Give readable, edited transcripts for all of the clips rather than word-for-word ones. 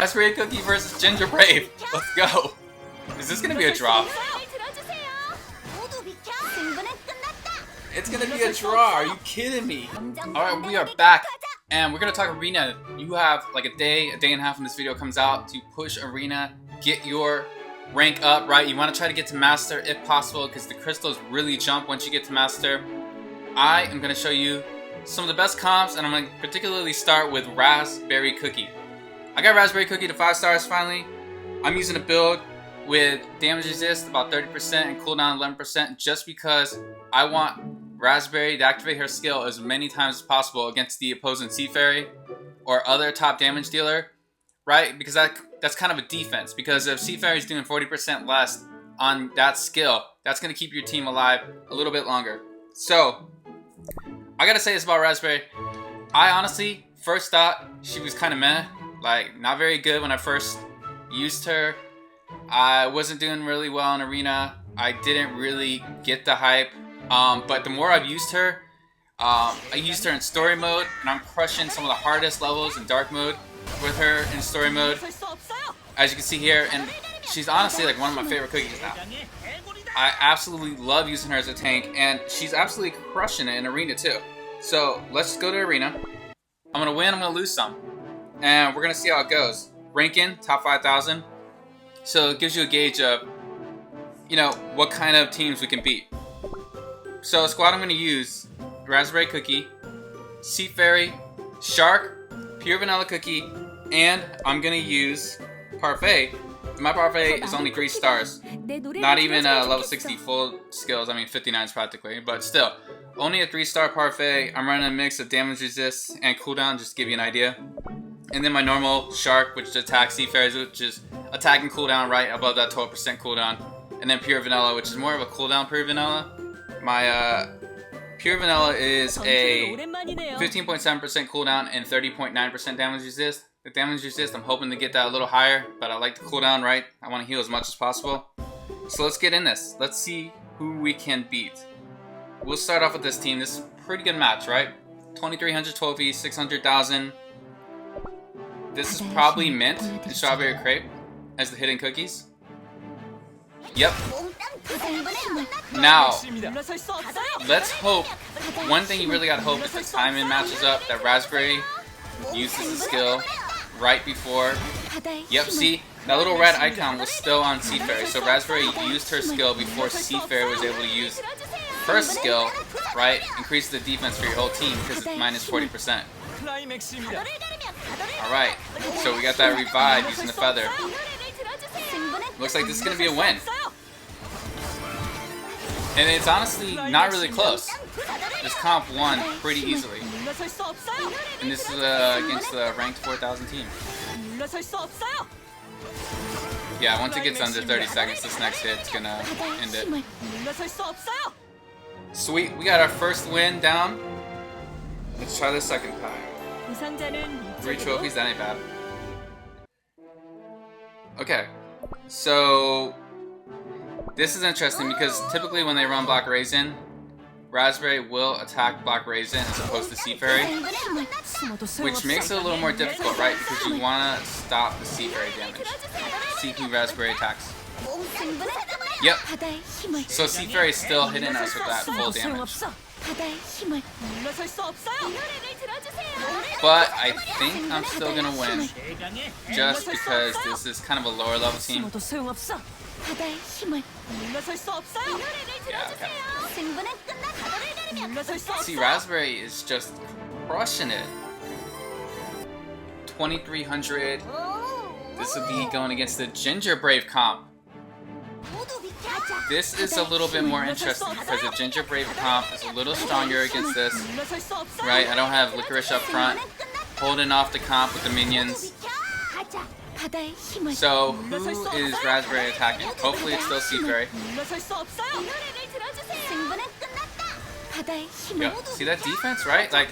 Raspberry Cookie versus GingerBrave. Let's go. Is this gonna be a draw? It's gonna be a draw. Are you kidding me? Alright, we are back. And we're gonna talk arena. You have like a day and a half when this video comes out to push arena, get your rank up, right? You want to try to get to master if possible because the crystals really jump once you get to master. I am gonna show you some of the best comps, and I'm gonna particularly start with Raspberry Cookie. I got Raspberry Cookie to 5 stars finally. I'm using a build with damage resist about 30% and cooldown 11% just because I want Raspberry to activate her skill as many times as possible against the opposing Sea Fairy or other top damage dealer, right? Because that's kind of a defense. Because if Sea Fairy is doing 40% less on that skill, that's going to keep your team alive a little bit longer. So, I gotta say this about Raspberry. I honestly first thought she was kind of meh, like not very good when I first used her. I wasn't doing really well in arena. I didn't really get the hype. But the more I've used her, I used her in story mode, and I'm crushing some of the hardest levels in dark mode with her in story mode, as you can see here. And she's honestly like one of my favorite cookies now. I absolutely love using her as a tank, and she's absolutely crushing it in arena too. So let's go to arena. I'm gonna win, I'm gonna lose some, and we're gonna see how it goes. Ranking top 5,000, so it gives you a gauge of, you know, what kind of teams we can beat. So squad I'm gonna use: Raspberry Cookie, Sea Fairy, Shark, Pure Vanilla Cookie, and I'm gonna use Parfait. My Parfait is only 3 stars. Not even level 60 full skills. I mean 59s practically, but still. Only a 3-star Parfait. I'm running a mix of damage resist and cooldown just to give you an idea. And then my normal Shark, which attacks Sea Fairies, which is attack and cooldown right above that 12% cooldown. And then Pure Vanilla, which is more of a cooldown Pure Vanilla. My Pure Vanilla is a 15.7% cooldown and 30.9% damage resist. The damage resist, I'm hoping to get that a little higher, but I like the cooldown, right? I want to heal as much as possible. So let's get in this. Let's see who we can beat. We'll start off with this team. This is a pretty good match, right? 2,300 trophies, 600,000. This is probably mint and strawberry crepe as the hidden cookies. Yep. Now, let's hope. One thing you really gotta hope is the timing matches up. That Raspberry uses the skill right before. Yep, see? That little red icon was still on Sea Fairy, so Raspberry used her skill before Sea Fairy was able to use her skill, right? Increase the defense for your whole team because it's minus 40%. Alright, so we got that revive using the feather. Looks like this is going to be a win. And it's honestly not really close. This comp won pretty easily. And this is against the ranked 4,000 team. Yeah, once it gets under 30 seconds, this next hit's gonna end it. Sweet, we got our first win down. Let's try the second time. 3 trophies, that ain't bad. Okay, so this is interesting because typically when they run Black Raisin, Raspberry will attack Black Raisin as opposed to Sea Fairy, which makes it a little more difficult, right? Because you want to stop the Sea Fairy damage. See who Raspberry attacks. Yep. So Sea Fairy is still hitting us with that full damage. But I think I'm still gonna win, just because this is kind of a lower level team. Yeah, okay. See, Raspberry is just crushing it. 2,300. This will be going against the GingerBrave comp. This is a little bit more interesting because the GingerBrave comp is a little stronger against this, right? I don't have Licorice up front, holding off the comp with the minions. So, who is Raspberry attacking? Hopefully it's still Sea Fairy. Yeah, see that defense, right? Like,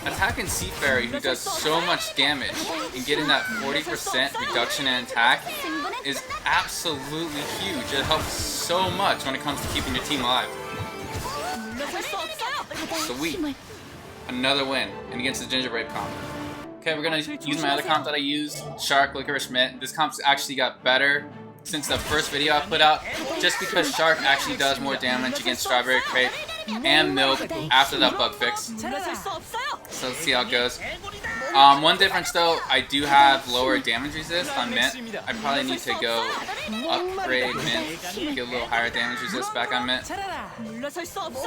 attacking Sea Fairy, who does so much damage, and getting that 40% reduction in attack is absolutely huge. It helps so much when it comes to keeping your team alive. Sweet. Another win, and against the GingerBrave comp. Okay, we're gonna use my other comp that I used, Shark, Licorice, Mint. This comp's actually got better since the first video I put out, just because Shark actually does more damage against Strawberry Crepe and Milk after that bug fix. So let's see how it goes. One difference though, I do have lower damage resist on Mint. I probably need to go upgrade Mint, get a little higher damage resist back on Mint.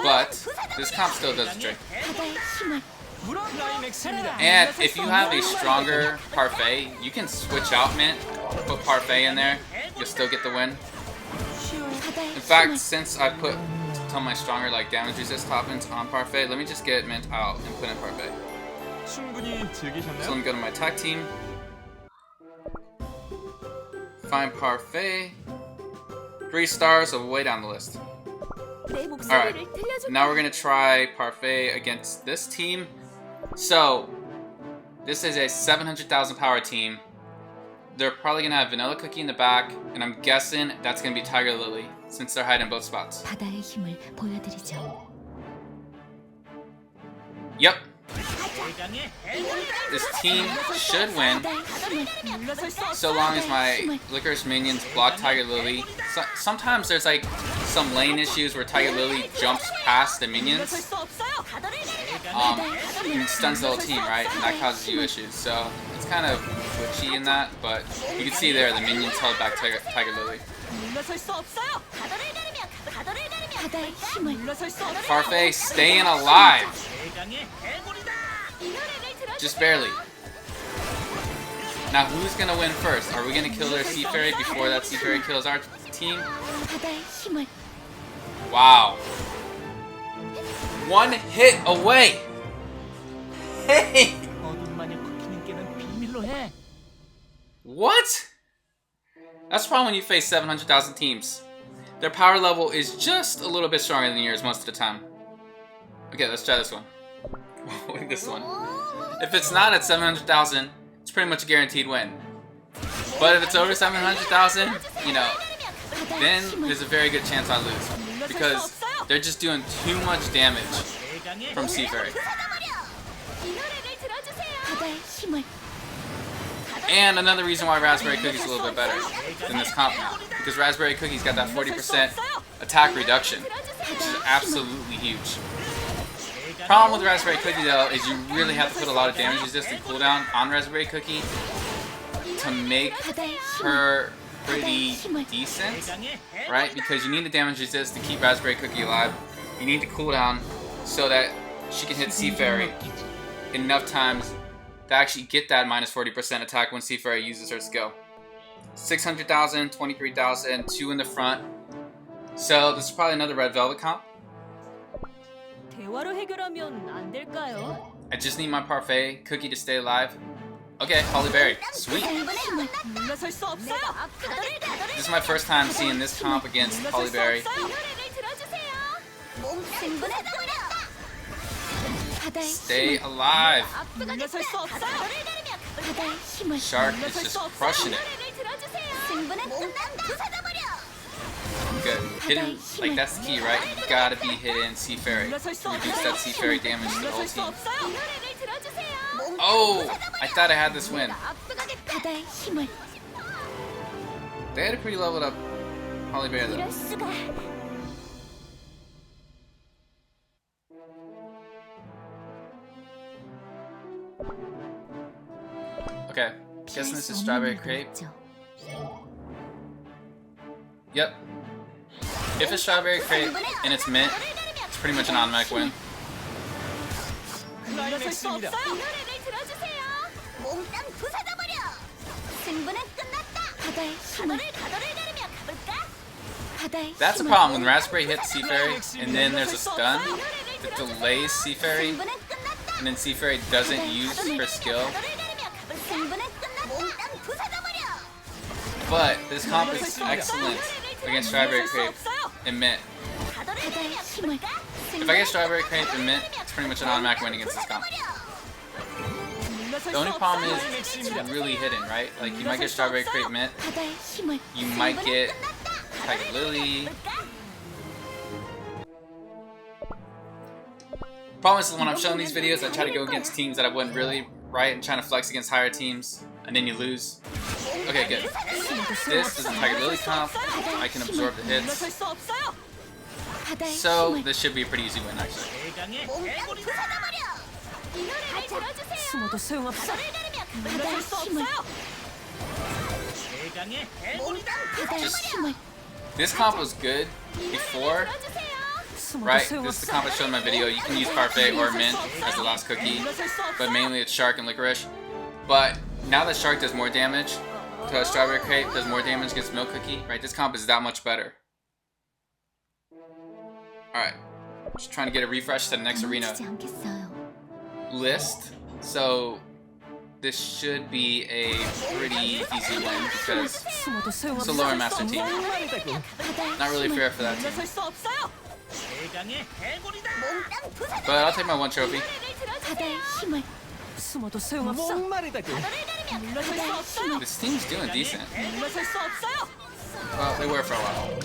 But this comp still does the trick. And if you have a stronger Parfait, you can switch out Mint, put Parfait in there, you'll still get the win. In fact, since I put some of my stronger like damage resist toppings on Parfait, let me just get Mint out and put in Parfait. So let me go to my attack team, find Parfait, 3 stars, so way down the list. Alright, now we're gonna try Parfait against this team. So, this is a 700,000 power team. They're probably gonna have Vanilla Cookie in the back, and I'm guessing that's gonna be Tiger Lily, since they're hiding both spots. Yep. This team should win, so long as my Licorice minions block Tiger Lily. Sometimes there's like some lane issues where Tiger Lily jumps past the minions and stuns the whole team, right? And that causes you issues. So it's kind of glitchy in that, but you can see there the minions held back Tiger Lily. Parfait staying alive. Just barely. Now who's gonna win first? Are we gonna kill their Sea Fairy before that Sea Fairy kills our team? Wow. 1 hit away! Hey! What? That's the problem when you face 700,000 teams. Their power level is just a little bit stronger than yours most of the time. Okay, let's try this one. This one. If it's not at 700,000, it's pretty much a guaranteed win. But if it's over 700,000, you know, then there's a very good chance I lose. Because they're just doing too much damage from Sea Fairy. And another reason why Raspberry Cookie's a little bit better than this comp now. Because Raspberry Cookie's got that 40% attack reduction, which is absolutely huge. Problem with Raspberry Cookie though is you really have to put a lot of damage resistant cooldown on Raspberry Cookie to make her pretty decent, right? Because you need the damage resist to keep Raspberry Cookie alive. You need the cooldown so that she can hit Sea Fairy enough times to actually get that minus 40% attack when Sea Fairy uses her skill. 600,000, 23,000, 2 in the front. So this is probably another Red Velvet comp. I just need my Parfait Cookie to stay alive. Okay, Holly Berry. Sweet. This is my first time seeing this comp against Holly Berry. Stay alive. Shark is just crushing it. Good. Hidden, like that's the key, right? You gotta be hidden Sea Fairy to reduce that Sea Fairy damage to the whole team. Oh! I thought I had this win. They had a pretty leveled up Holly Berry though. Okay, guessing this is Strawberry Crepe. Yep. If it's Strawberry Crepe and it's mint, it's pretty much an automatic win. That's the problem when Raspberry hits Sea Fairy and then there's a stun that delays Sea Fairy and then Sea Fairy doesn't use her skill. But this comp is excellent against Strawberry Crepe and Mint. If I get Strawberry Crepe and Mint, it's pretty much an automatic win against this comp. The only problem is it's really hidden, right? Like you might get Strawberry Crepe Mint, you might get Tiger Lily. Problem is when I'm showing these videos, I try to go against teams that I wouldn't really right? And trying to flex against higher teams, and then you lose. Okay, good. This is a Tiger Lily comp. I can absorb the hits. So this should be a pretty easy win, actually. This comp was good before, right? This is the comp I showed in my video. You can use Parfait or Mint as the last cookie, but mainly it's Shark and Licorice. But now that Shark does more damage to a Strawberry Crepe, does more damage against Milk Cookie, right? This comp is that much better. Alright, just trying to get a refresh to the next arena list. So this should be a pretty easy win because it's a lower master team. Not really fair for that team. But I'll take my one trophy. This team's doing decent. Well, they were for a while.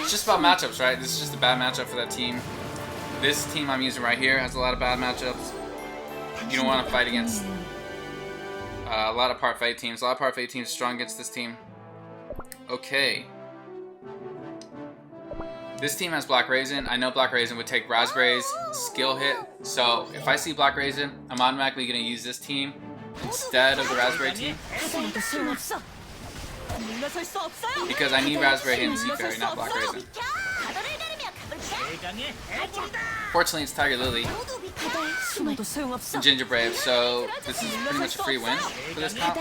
It's just about matchups, right? This is just a bad matchup for that team. This team I'm using right here has a lot of bad matchups. You don't want to fight against a lot of Parfait teams. A lot of Parfait teams are strong against this team. Okay. This team has Black Raisin. I know Black Raisin would take Raspberry's skill hit. So if I see Black Raisin, I'm automatically going to use this team instead of the Raspberry team. Because I need Raspberry Hidden Sea Fairy, not Black Raisin. Fortunately, it's Tiger Lily and GingerBrave, so this is pretty much a free win for this comp.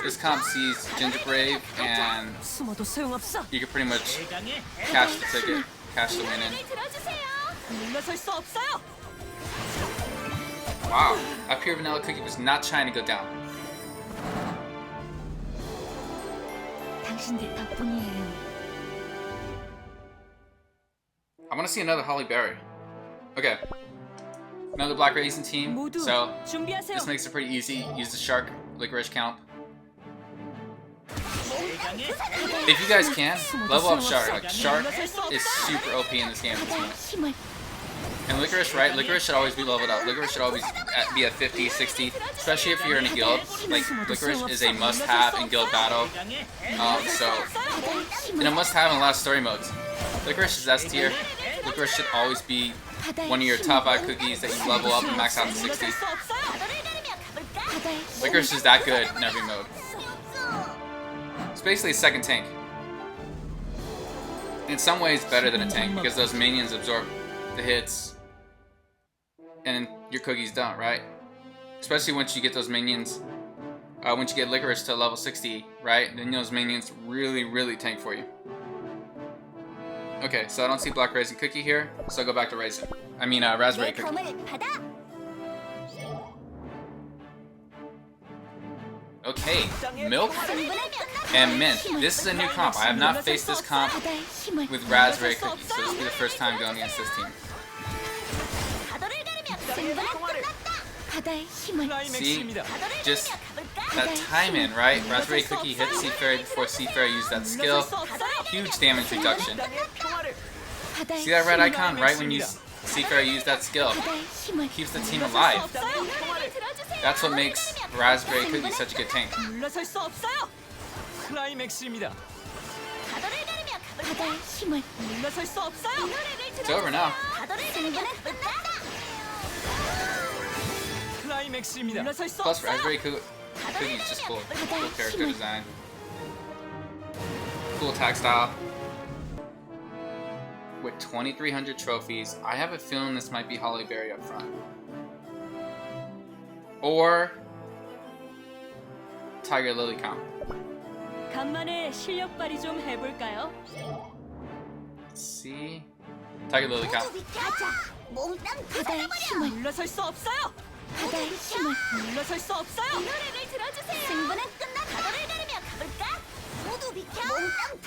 This comp sees GingerBrave, and you can pretty much cash the ticket, cash the win in. Wow, that pure vanilla cookie was not trying to go down. I want to see another Holly Berry. Okay. Another Black Raisin team. So this makes it pretty easy. Use the Shark Licorice comp. If you guys can, level up Shark. Like, Shark is super OP in this game. And Licorice, right? Licorice should always be leveled up. Licorice should always be at 50, 60, especially if you're in a guild. Like, Licorice is a must-have in guild battle. And a must-have in a lot of story modes. Licorice is S tier. Licorice should always be one of your top 5 cookies that you level up and max out to 60. Licorice is that good in every mode. It's basically a second tank. In some ways, better than a tank because those minions absorb the hits and your cookies don't, right? Especially once you get those minions, once you get Licorice to level 60, right? Then those minions really tank for you. Okay, so I don't see Black Raisin Cookie here, so I'll go back to Raisin. I mean, Raspberry Cookie. Okay, Milk and Mint. This is a new comp. I have not faced this comp with Raspberry Cookie, so this will be the first time going against this team. See, just that timing, right? Raspberry Cookie hit Sea Fairy before Sea Fairy used that skill. Huge damage reduction. See that red icon right when you Sea Fairy used that skill? Keeps the team alive. That's what makes Raspberry Cookie such a good tank. It's over now. Plus, Raspberry Cookie is just cool. Cool character design. Cool attack style. With 2,300 trophies, I have a feeling this might be Holly Berry up front. Or Tiger Lily comp. Let's see. Tiger Lily comp.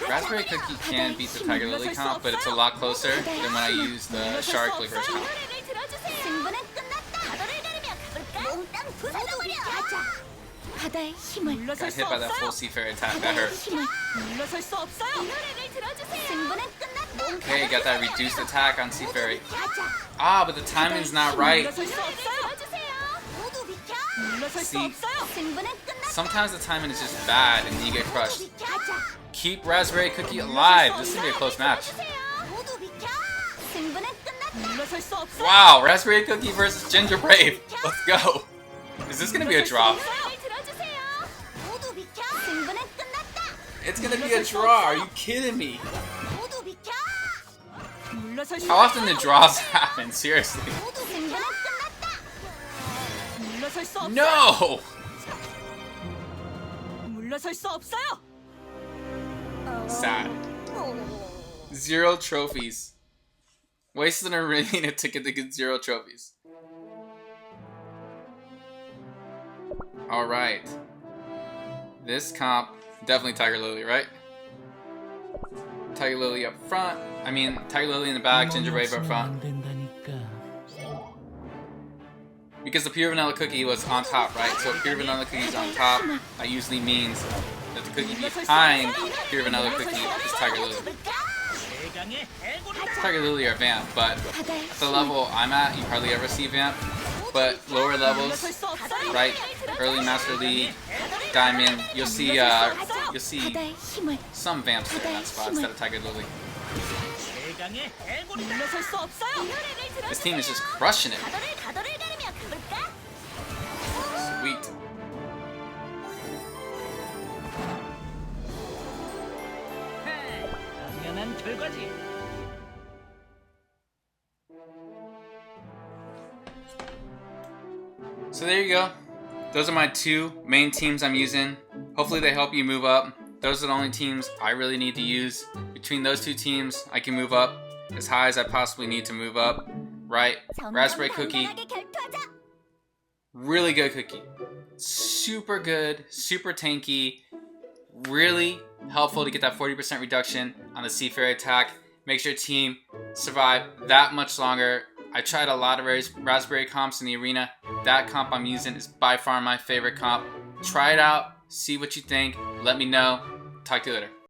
Raspberry Cookie can beat the Tiger Lily comp, but it's a lot closer than when I use the Shark Licorice comp. Got hit by that full Sea Fairy attack, that hurt. Okay, got that reduced attack on Sea Fairy. Ah, but the timing's not right. See, sometimes the timing is just bad and you get crushed. Keep Raspberry Cookie alive. This is gonna be a close match. Wow, Raspberry Cookie versus GingerBrave. Let's go. Is this gonna be a draw? It's gonna be a draw. Are you kidding me? How often do draws happen? Seriously. No! Sad. 0 trophies. Wasted an arena ticket to get 0 trophies. Alright. This comp, definitely Tiger Lily, right? Tiger Lily up front. I mean, Tiger Lily in the back, GingerBrave up front. Because the pure vanilla cookie was on top, right? So if pure vanilla cookie is on top, that usually means that the cookie behind pure vanilla cookie is Tiger Lily. Tiger Lily or Vamp, but at the level I'm at, you hardly ever see Vamp. But lower levels, right? Early Master League, Diamond, you'll see some Vamps in that spot instead of Tiger Lily. This team is just crushing it. Sweet. So there you go. Those are my 2 main teams I'm using. Hopefully they help you move up. Those are the only teams I really need to use. Between those 2 teams, I can move up as high as I possibly need to move up. Right? Raspberry Cookie. Really good cookie. Super good, super tanky. Really helpful to get that 40% reduction on the Sea Fairy attack. Makes your team survive that much longer. I tried a lot of raspberry comps in the arena. That comp I'm using is by far my favorite comp. Try it out, see what you think, let me know. Talk to you later.